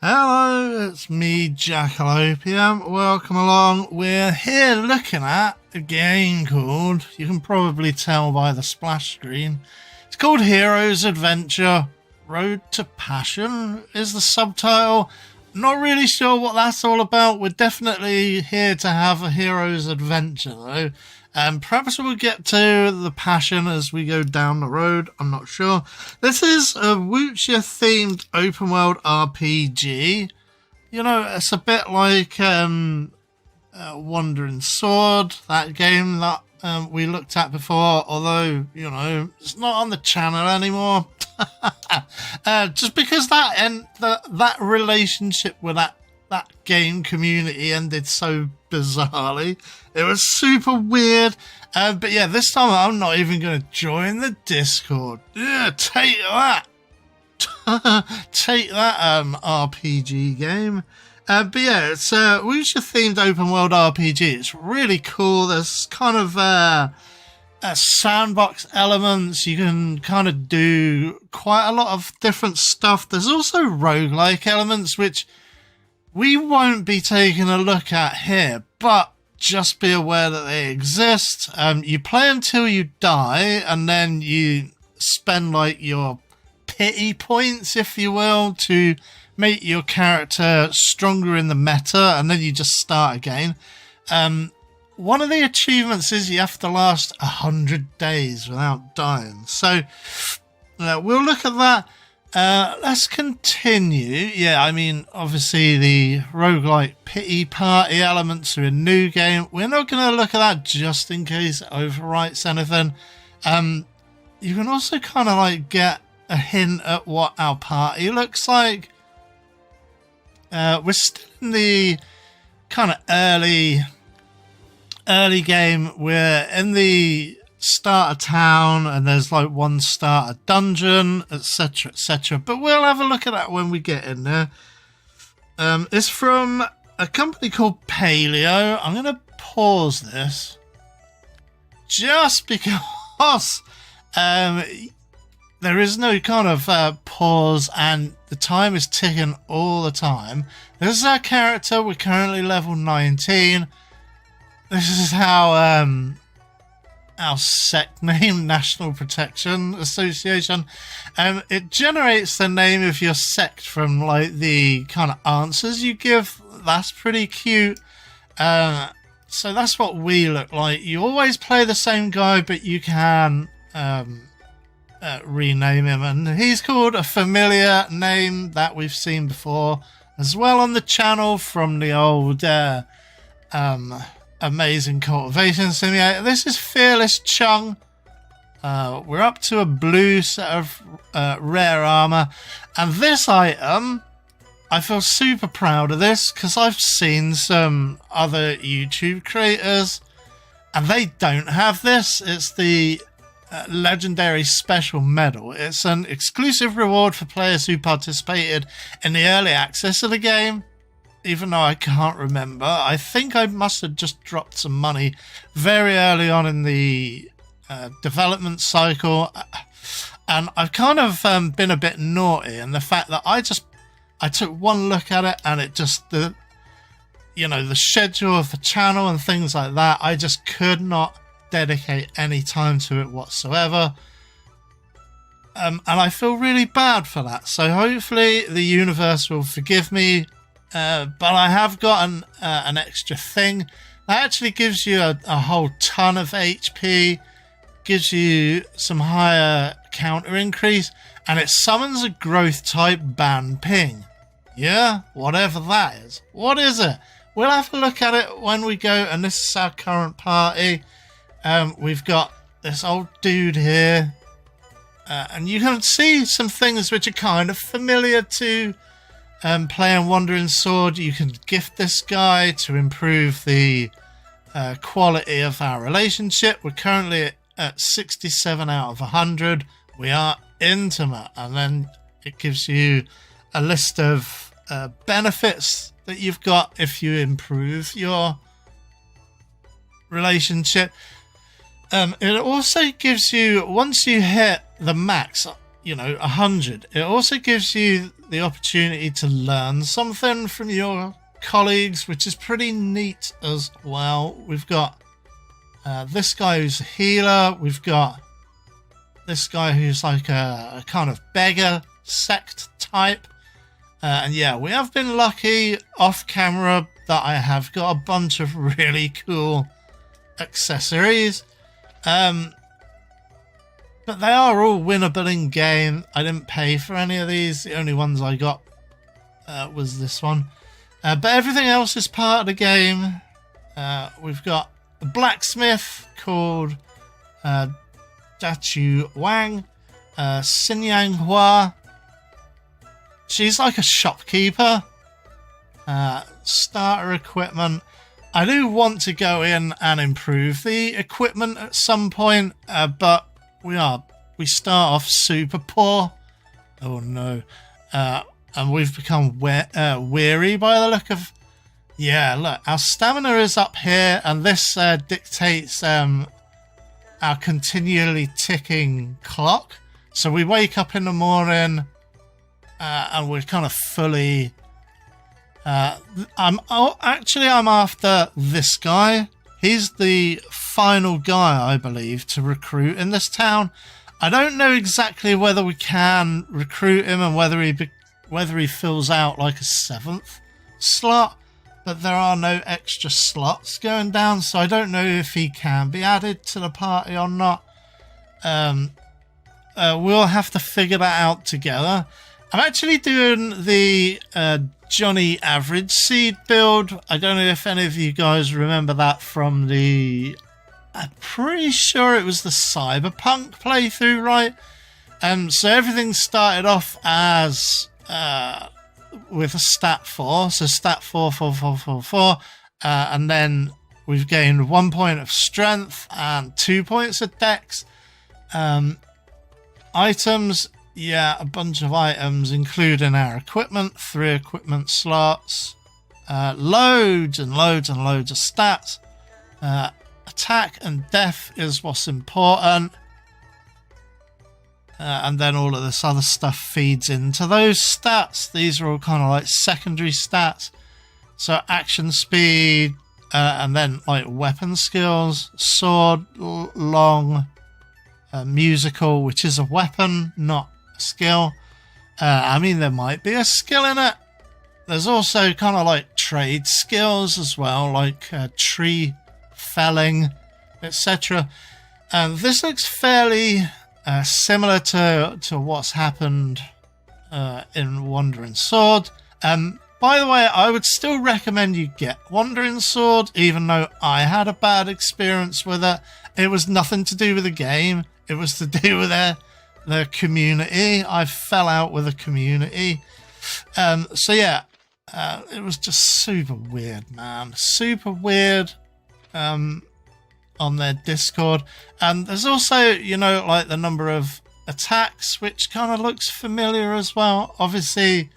Hello, it's me, Jack-a-Lopium. Welcome along. We're here looking at a game called, you can probably tell by the splash screen, it's called Hero's Adventure. Road to Passion is the subtitle. Not really sure what that's all about. We're definitely here to have a hero's adventure though. Perhaps we'll get to the passion as we go down the road. I'm not sure. This is a Wuxia-themed open world RPG. You know, it's a bit like Wandering Sword, that game that we looked at before. Although, you know, it's not on the channel anymore. Just because that relationship with that game community ended so bizarrely. It was super weird. But yeah, this time I'm not even going to join the Discord. Yeah, take that. Take that RPG game. But yeah, it's a Wuxia-themed open world RPG. It's really cool. There's kind of sandbox elements. You can kind of do quite a lot of different stuff. There's also roguelike elements, which we won't be taking a look at here, but just be aware that they exist. You play until you die, and then you spend like your pity points, if you will, to make your character stronger in the meta, and then you just start again. One of the achievements is you have to last 100 days without dying. So we'll look at that. Let's continue. Yeah, I mean, obviously the roguelike pity party elements are a new game. We're not going to look at that just in case it overwrites anything. You can also kind of like get a hint at what our party looks like. We're still in the kind of early game. We're in the starter town, and there's like one starter dungeon, etc, etc, but we'll have a look at that when we get in there. It's from a company called Paleo. I'm going to pause this just because there is no kind of pause, and the time is ticking all the time. This is our character. We're currently level 19. This is how our sect name, National Protection Association. It generates the name of your sect from like the kind of answers you give. That's pretty cute. So that's what we look like. You always play the same guy, but you can rename him, and he's called a familiar name that we've seen before as well on the channel from the old Amazing Cultivation Simulator. This is Fearless Chung. We're up to a blue set of rare armor, and this item, I feel super proud of this because I've seen some other YouTube creators and they don't have this. It's the legendary special medal. It's an exclusive reward for players who participated in the early access of the game. Even though I can't remember, I think I must have just dropped some money very early on in the development cycle, and I've kind of been a bit naughty in the fact that I took one look at it, and it just the schedule of the channel and things like that, I just could not dedicate any time to it whatsoever, and I feel really bad for that. So hopefully the universe will forgive me. But I have got an extra thing that actually gives you a whole ton of HP, gives you some higher counter increase, and it summons a growth type ban ping. Yeah, whatever that is. What is it? We'll have a look at it when we go, and this is our current party. We've got this old dude here, and you can see some things which are kind of familiar to playing Wandering Sword. You can gift this guy to improve the quality of our relationship. We're currently at 67 out of 100. We are intimate, and then it gives you a list of benefits that you've got if you improve your relationship. It also gives you, once you hit the max, 100, it also gives you the opportunity to learn something from your colleagues, which is pretty neat as well. We've got this guy who's a healer. We've got this guy who's like a kind of beggar sect type. And yeah, we have been lucky off camera that I have got a bunch of really cool accessories. But they are all winnable in game. I didn't pay for any of these. The only ones I got was this one. But everything else is part of the game. We've got a blacksmith called Dachu Wang, Xinyang Hua. She's like a shopkeeper. Starter equipment. I do want to go in and improve the equipment at some point, but we start off super poor. Oh no. And we've become weary by the look of... Yeah, look, our stamina is up here, and this dictates our continually ticking clock. So we wake up in the morning, and we're kind of fully... I'm after this guy. He's the final guy, I believe, to recruit in this town. I don't know exactly whether we can recruit him and whether he fills out like a 7th slot, but there are no extra slots going down, so I don't know if he can be added to the party or not. We'll have to figure that out together. I'm actually doing the Johnny Average Seed build. I don't know if any of you guys remember that from the... I'm pretty sure it was the Cyberpunk playthrough, right? So everything started off as with a stat 4, so stat 4, 4, 4, 4, 4, and then we've gained 1 point of strength and 2 points of dex. Items, yeah, a bunch of items, including our equipment, 3 equipment slots, loads and loads and loads of stats. Attack and death is what's important. And then all of this other stuff feeds into those stats. These are all kind of like secondary stats. So action speed, and then like weapon skills, sword, long, musical, which is a weapon, not a skill. I mean, there might be a skill in it. There's also kind of like trade skills as well, like tree felling, etc. And this looks fairly similar to what's happened in Wandering Sword. By the way, I would still recommend you get Wandering Sword, even though I had a bad experience with it. It was nothing to do with the game. It was to do with the community. I fell out with the community. So yeah, it was just super weird, man. Super weird. On their Discord, and there's also, you know, like the number of attacks, which kind of looks familiar as well. Obviously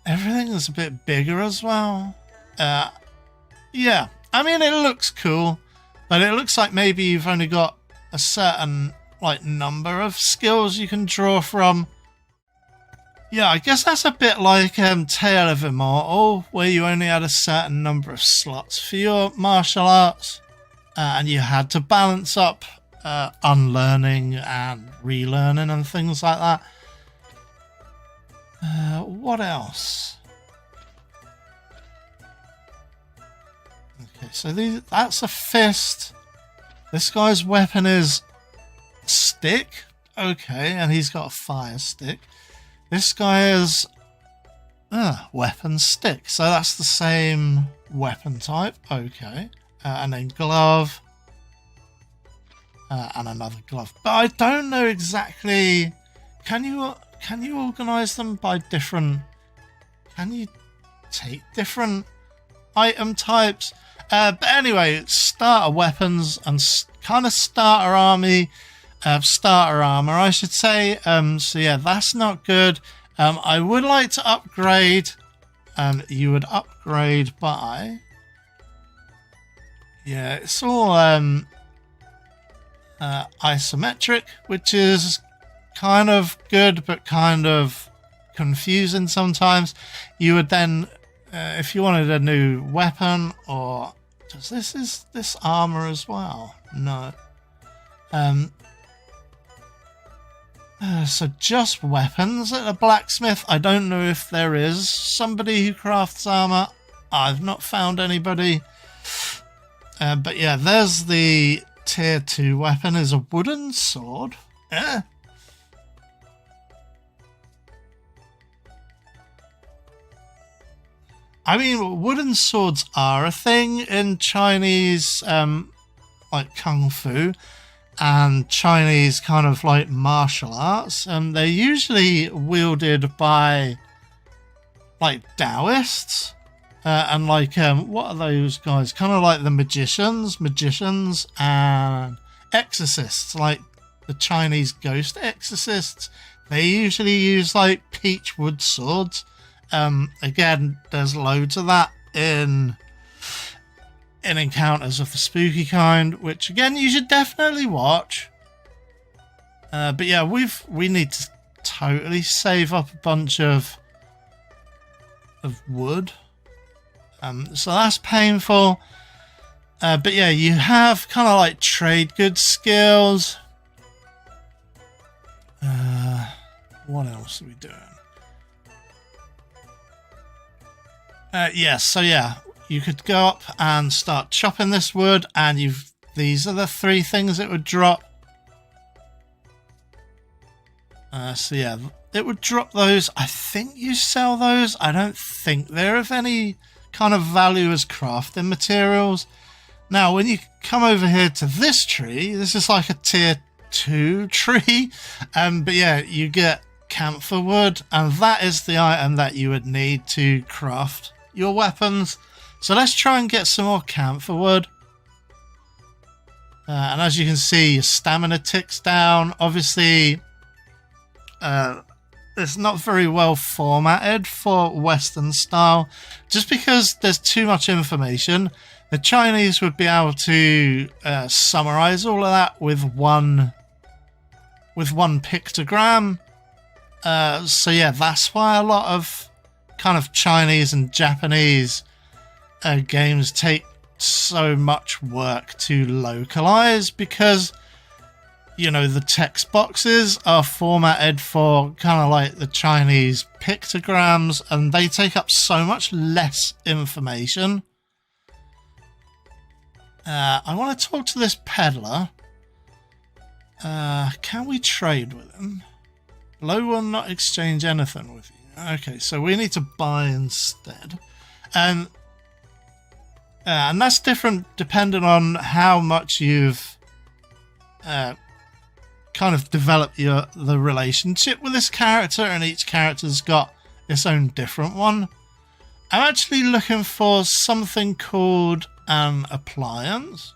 everything is a bit bigger as well. Yeah, I mean, it looks cool, but it looks like maybe you've only got a certain like number of skills you can draw from. Yeah, I guess that's a bit like Tale of Immortal, where you only had a certain number of slots for your martial arts, and you had to balance up unlearning and relearning and things like that. What else? Okay, so that's a fist. This guy's weapon is stick. Okay, and he's got a fire stick. This guy is weapon stick, so that's the same weapon type. Okay, and then glove, and another glove. But I don't know exactly. Can you organize them by different? Can you take different item types? But anyway, starter weapons and kind of starter army. Starter armor, I should say. So yeah, that's not good. I would like to upgrade, and you would upgrade by... Yeah, it's all isometric, which is kind of good, but kind of confusing sometimes. You would then, if you wanted a new weapon, or does this armor as well? No. So just weapons at a blacksmith. I don't know if there is somebody who crafts armor. I've not found anybody. But yeah, there's the tier 2 weapon, is a wooden sword. I mean, wooden swords are a thing in Chinese, like Kung Fu and Chinese kind of like martial arts. They're usually wielded by like Taoists and like, what are those guys? Kind of like the magicians and exorcists, like the Chinese ghost exorcists. They usually use like peach wood swords. Again, there's loads of that in Encounters of the Spooky Kind, which again you should definitely watch. But yeah, we need to totally save up a bunch of wood. So that's painful. But yeah, you have kind of like trade goods skills. What else are we doing? Yes, so yeah, you could go up and start chopping this wood, and these are the 3 things it would drop. So yeah, it would drop those. I think you sell those. I don't think they're of any kind of value as crafting materials. Now, when you come over here to this tree, this is like a tier 2 tree. But yeah, you get camphor wood, and that is the item that you would need to craft your weapons. So let's try and get some more camphor wood. And as you can see, your stamina ticks down. Obviously, it's not very well formatted for Western style, just because there's too much information. The Chinese would be able to summarize all of that with one pictogram. So yeah, that's why a lot of kind of Chinese and Japanese games take so much work to localize, because you know the text boxes are formatted for kind of like the Chinese pictograms, and they take up so much less information. I want to talk to this peddler. Can we trade with him? Low will not exchange anything with you. Okay, so we need to buy instead. And that's different depending on how much you've kind of developed the relationship with this character, and each character's got its own different one. I'm actually looking for something called an appliance.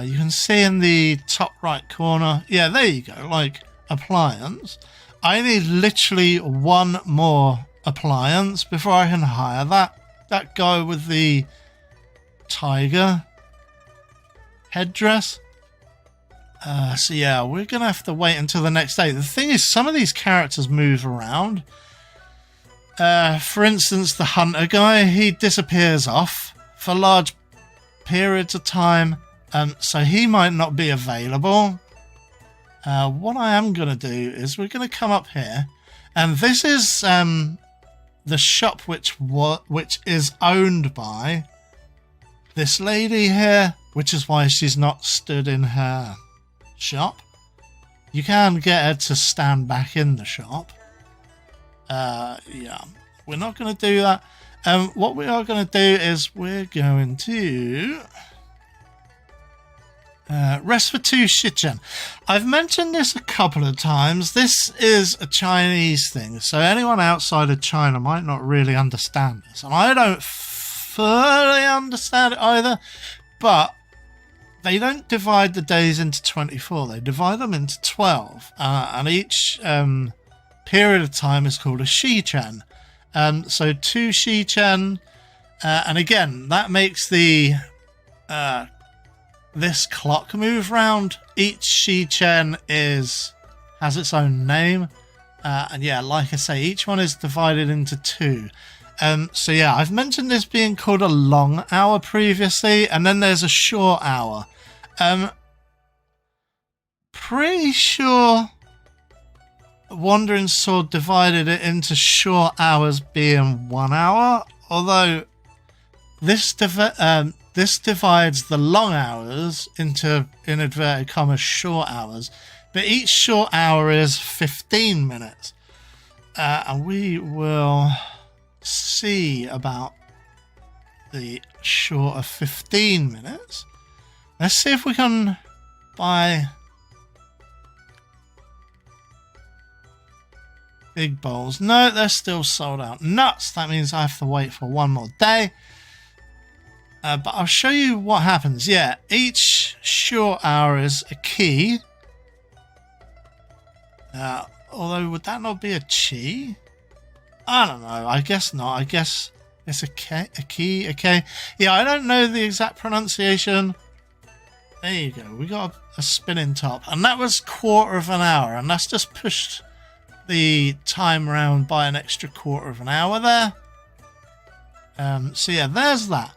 You can see in the top right corner, yeah, there you go, like appliance. I need literally one more appliance before I can hire that guy with the tiger headdress. So yeah, we're gonna have to wait until the next day. The thing is, some of these characters move around. For instance, the hunter guy, he disappears off for large periods of time. So he might not be available. What I am going to do is we're going to come up here, and this is the shop which is owned by this lady here, which is why she's not stood in her shop. You can get her to stand back in the shop. Yeah, we're not going to do that. What we are going to do is we're going to rest for 2 shichen. I've mentioned this a couple of times. This is a Chinese thing, so anyone outside of China might not really understand this, and I don't fully understand it either. But they don't divide the days into 24, they divide them into 12, and each period of time is called a shichen. So 2 shichen, and again, that makes the this clock move round. Each Shi-Chen has its own name. And yeah, like I say, each one is divided into 2. So yeah, I've mentioned this being called a long hour previously, and then there's a short hour. Pretty sure Wandering Sword divided it into short hours being 1 hour, although this divides the long hours into, in inverted commas, short hours, but each short hour is 15 minutes. And we will see about the short of 15 minutes. Let's see if we can buy big bowls. No, they're still sold out. Nuts! That means I have to wait for one more day. But I'll show you what happens. Yeah, each short hour is a key. Although, would that not be a chi? I don't know. I guess not. I guess it's a key. Okay. Yeah, I don't know the exact pronunciation. There you go. We got a spinning top. And that was 1/4 of an hour. And that's just pushed the time around by an extra 1/4 of an hour there. So yeah, there's that.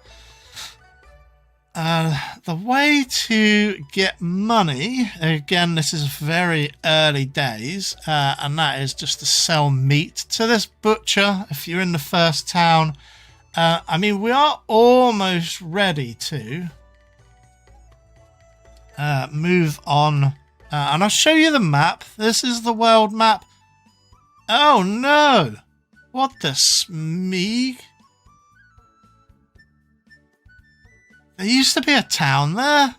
The way to get money, again, this is very early days, and that is just to sell meat to this butcher if you're in the first town. I mean, we are almost ready to move on, and I'll show you the map. This is the world map. Oh no! What the smeeg? There used to be a town there.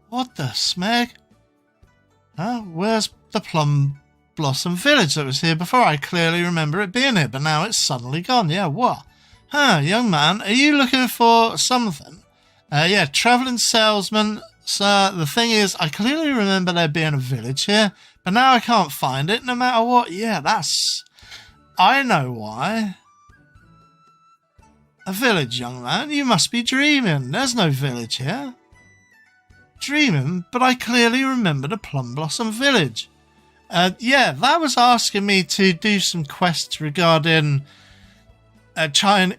What the smeg? Huh? Where's the Plum Blossom Village that was here before? I clearly remember it being here, but now it's suddenly gone. Yeah, what? Huh, young man, are you looking for something? Yeah, travelling salesman. So the thing is, I clearly remember there being a village here, but now I can't find it no matter what. Yeah, I know why. A village, young man? You must be dreaming. There's no village here. Dreaming? But I clearly remember the Plum Blossom Village. Yeah, that was asking me to do some quests regarding China.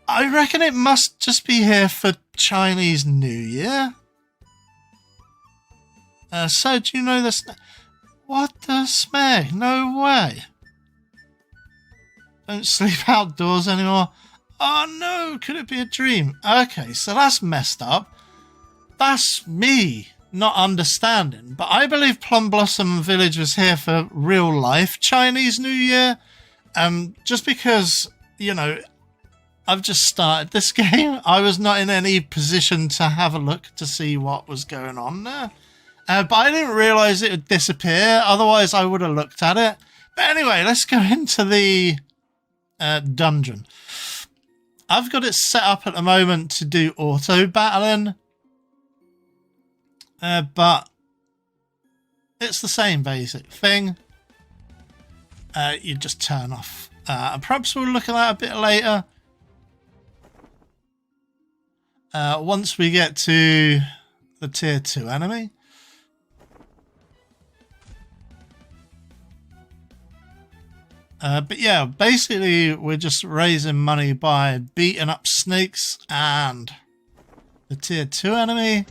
I reckon it must just be here for Chinese New Year. So, do you know this? What the smeg? No way. Don't sleep outdoors anymore. Oh no, could it be a dream? Okay, so that's messed up. That's me not understanding. But I believe Plum Blossom Village was here for real life Chinese New Year. Just because, you know, I've just started this game, I was not in any position to have a look to see what was going on there. But I didn't realise it would disappear, otherwise I would have looked at it. But anyway, let's go into the dungeon. I've got it set up at the moment to do auto battling, but it's the same basic thing. You just turn off. And perhaps we'll look at that a bit later. Once we get to the tier 2 enemy. But yeah, basically we're just raising money by beating up snakes and the tier 2 enemy.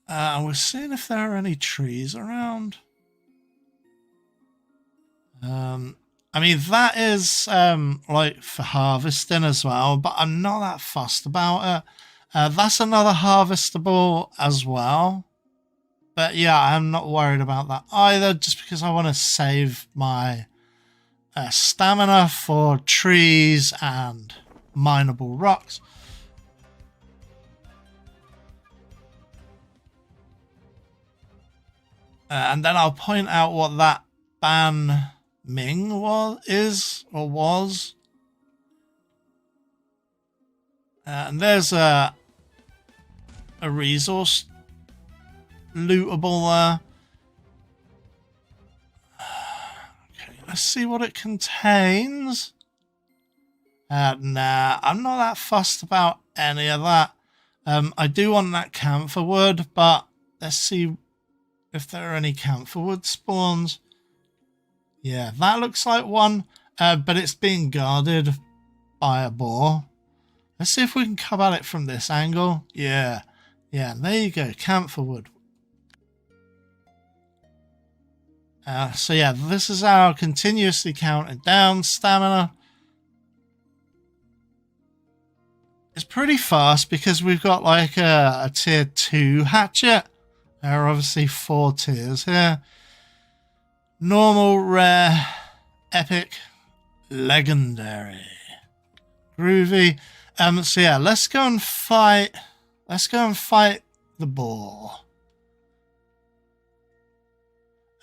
And we're seeing if there are any trees around. I mean, that is like for harvesting as well, but I'm not that fussed about it. That's another harvestable as well. But yeah, I'm not worried about that either, just because I want to save my stamina for trees and mineable rocks. And then I'll point out what that Ban Ming was. And there's a resource lootable there. Okay, Let's see what it contains. Nah, I'm not that fussed about any of that. I do want that camphor wood, but let's see if there are any camphor wood spawns. Yeah, that looks like one, but it's being guarded by a boar. Let's see if we can come at it from this angle. Yeah, there you go, camphor wood. So yeah, this is our continuously counted down stamina. It's pretty fast because we've got like a tier 2 hatchet. There are obviously 4 tiers here. Normal, rare, epic, legendary. Groovy. So yeah, let's go and fight the boar.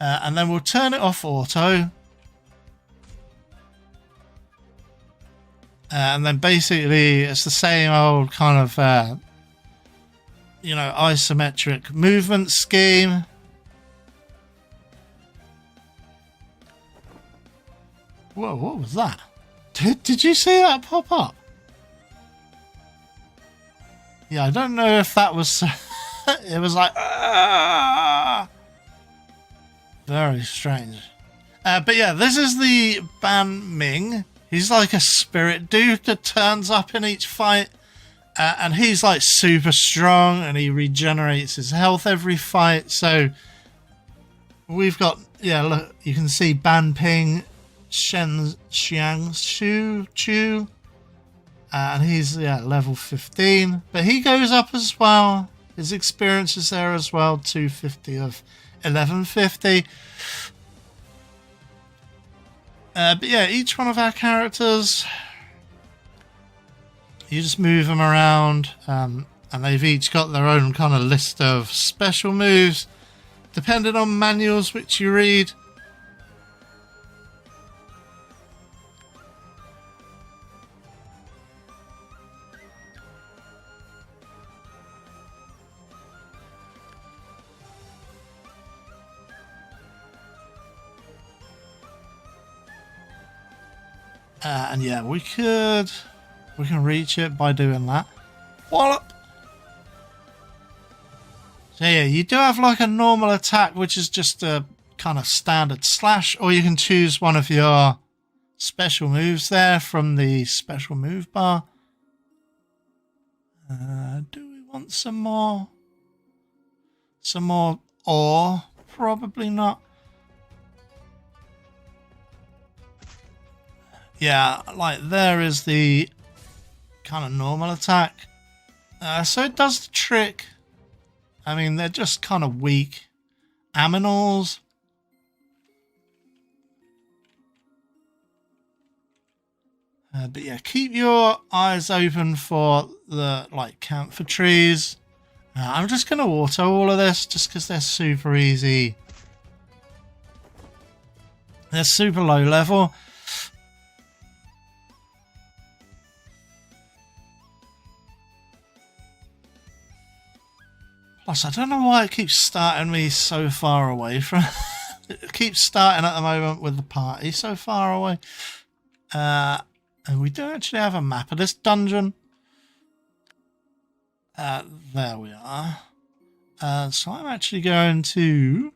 And then we'll turn it off auto. And then basically it's the same old kind of, you know, isometric movement scheme. Whoa, what was that? Did you see that pop up? Yeah, I don't know if that was... it was like... very strange. But yeah, this is the Ban Ming. He's like a spirit dude that turns up in each fight. And he's like super strong and he regenerates his health every fight. So we've got... yeah, look, you can see Ban Ping, Shen Xiang Chu. And he's level 15. But he goes up as well. His experience is there as well. 250 of 1150. But yeah, each one of our characters, you just move them around. And they've each got their own kind of list of special moves. Depending on manuals which you read. And yeah, we can reach it by doing that. Wallop! So yeah, you do have like a normal attack, which is just a kind of standard slash, or you can choose one of your special moves there from the special move bar. Do we want some more? Some more ore? Probably not. Yeah, like there is the kind of normal attack. So it does the trick. I mean, they're just kind of weak aminals. But yeah, keep your eyes open for the like camphor trees. I'm just going to auto all of this just because they're super easy. They're super low level. Plus, I don't know why it keeps starting me so far away from... it keeps starting at the moment with the party so far away. And we do actually have a map of this dungeon. There we are. So I'm actually going to...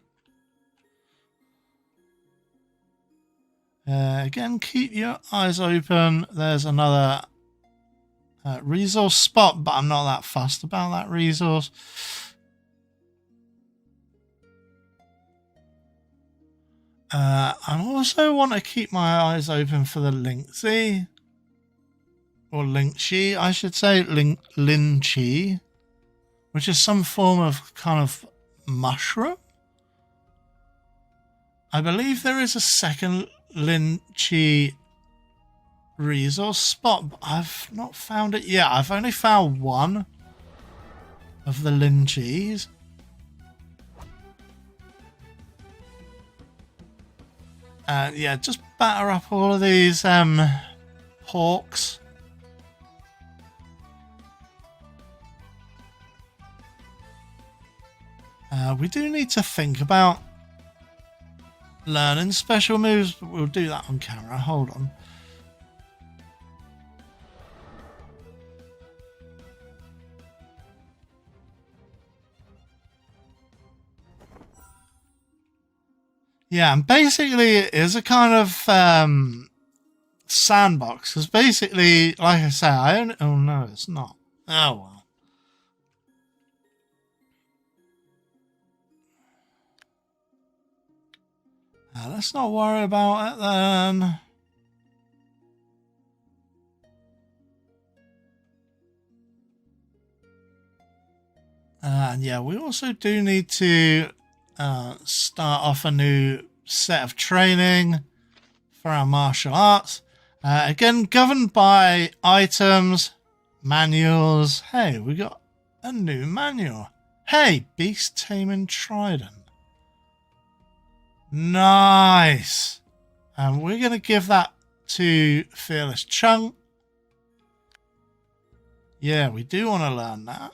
again, keep your eyes open. There's another resource spot, but I'm not that fussed about that resource. I also want to keep my eyes open for the Linksy, or Linkshi, I should say, Linchi, which is some form of kind of mushroom. I believe there is a second Linchi resource spot, but I've not found it yet. I've only found one of the Linchis. Yeah, just batter up all of these hawks. We do need to think about learning special moves, but we'll do that on camera. Hold on. Yeah, and basically it is a kind of sandbox, because basically, like I say, oh no, it's not. Oh well. Let's not worry about it then. And yeah, we also do need to start off a new set of training for our martial arts. Again, governed by items, manuals. Hey, we got a new manual. Hey, beast taming trident. Nice. And we're going to give that to Fearless Chung. Yeah, we do want to learn that.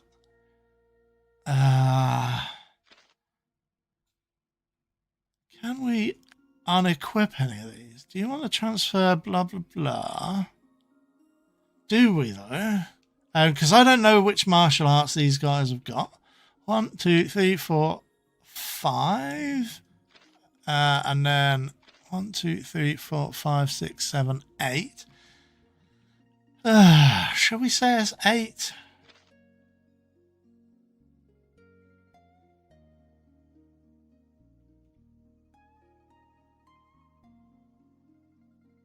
Can we unequip any of these? Do you want to transfer blah, blah, blah? Do we, though? Because I don't know which martial arts these guys have got. 1, 2, 3, 4, 5. And then 1, 2, 3, 4, 5, 6, 7, 8. Shall we say it's 8?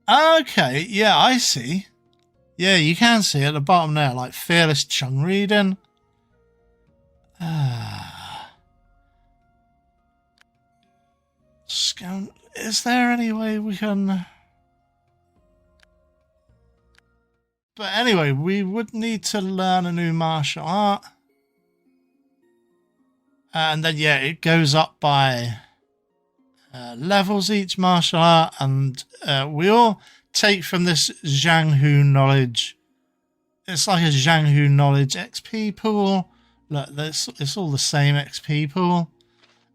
Okay, yeah, I see. Yeah, you can see at the bottom there, like Fearless Chung reading. Is there any way we can... But anyway, we would need to learn a new martial art. And then, yeah, it goes up by levels each martial art. And we all take from this Zhanghu knowledge. It's like a Zhanghu knowledge XP pool. Look, it's all the same XP pool.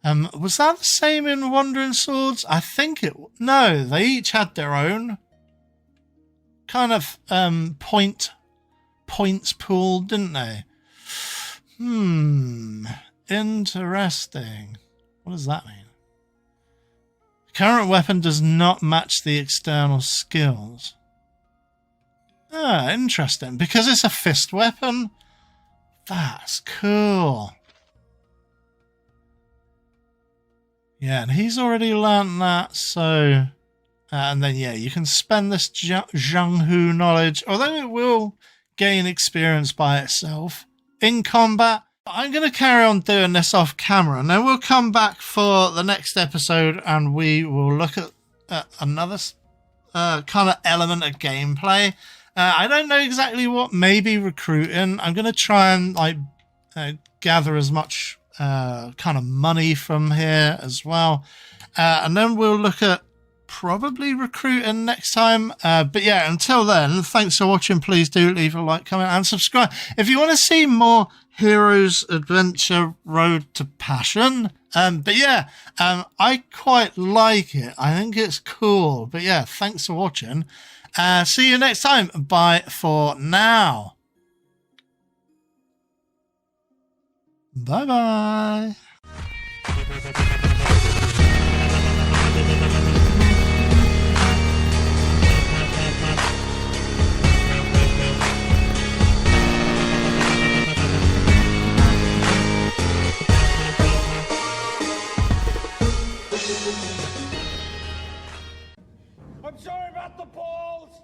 Was that the same in Wandering Swords? I think it... No, they each had their own kind of points pool, didn't they? Interesting. What does that mean? Current weapon does not match the external skills. Interesting. Because it's a fist weapon? That's cool. Yeah, and he's already learnt that, so... and then, yeah, you can spend this Zhanghu knowledge, although it will gain experience by itself in combat. I'm going to carry on doing this off camera, and then we'll come back for the next episode, and we will look at another kind of element of gameplay. I don't know exactly what, maybe recruiting. I'm going to try and like gather as much kind of money from here as well, and then we'll look at probably recruiting next time. But yeah, until then, thanks for watching. Please do leave a like, comment and subscribe if you want to see more Heroes Adventure Road to Passion. But yeah, I quite like it. I think it's cool. But yeah, thanks for watching. See you next time. Bye for now. Bye bye. I'm sorry about the balls.